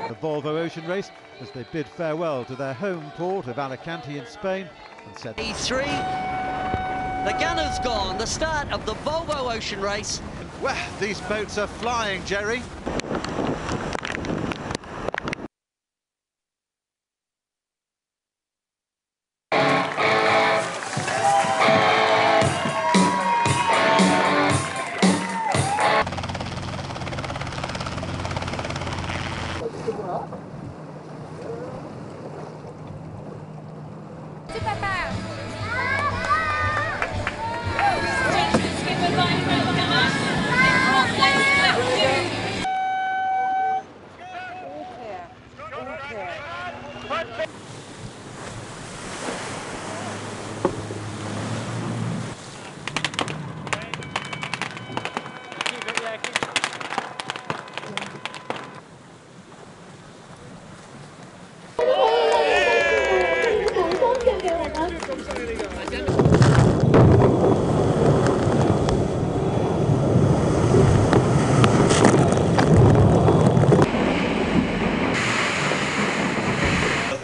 the Volvo Ocean Race as they bid farewell to their home port of Alicante in Spain and said E3, the gunner's gone, the start of the Volvo Ocean Race. Well, these boats are flying, Jerry.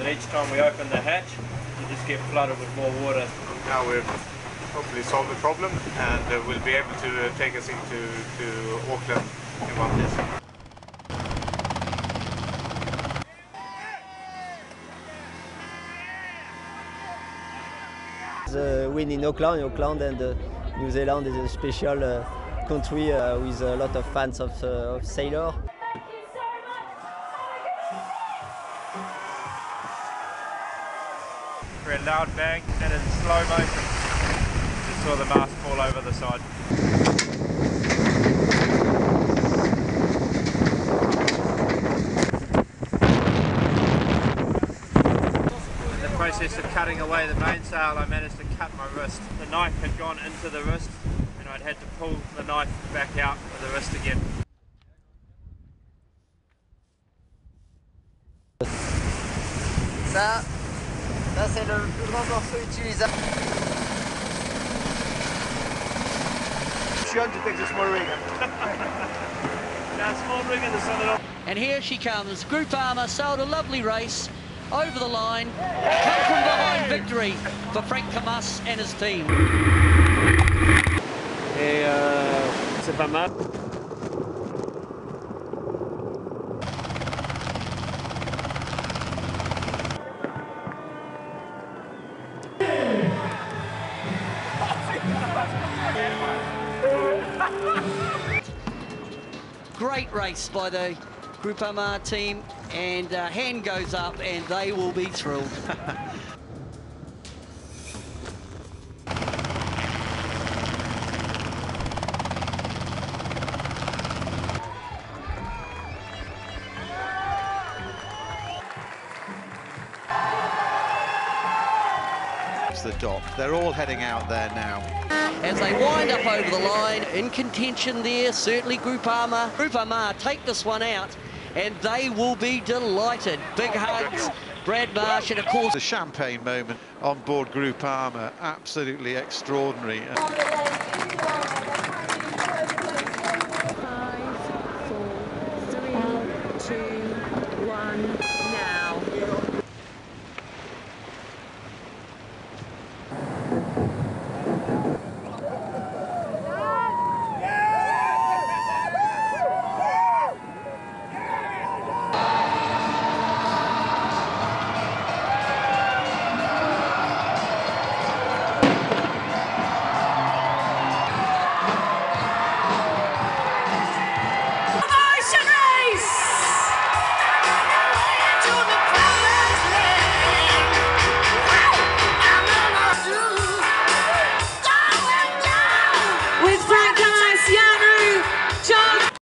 Each time we open the hatch, you just get flooded with more water. Now we've hopefully solved the problem and we'll be able to take us into Auckland in 1 piece. The win in Auckland, and New Zealand is a special country with a lot of fans of sailor. A loud bang and in slow motion just saw the mast fall over the side. In the process of cutting away the mainsail, I managed to cut my wrist. The knife had gone into the wrist and I'd had to pull the knife back out of the wrist again. Ça c'est le plus grand morceau utilisable. She undertakes a small rig. Small rig in the sun. And here she comes. Groupama sailed a lovely race over the line. Come from behind victory for Proclamarse and his team. Et c'est pas mal. Great race by the Groupama team, and hand goes up and they will be thrilled. the dock. They're all heading out there now. As they wind up over the line, in contention there, certainly Groupama. Groupama take this one out, and they will be delighted. Big hugs, Brad Marsh, and of course... The champagne moment on board Groupama, absolutely extraordinary. 5, 4, 3, 2, 1...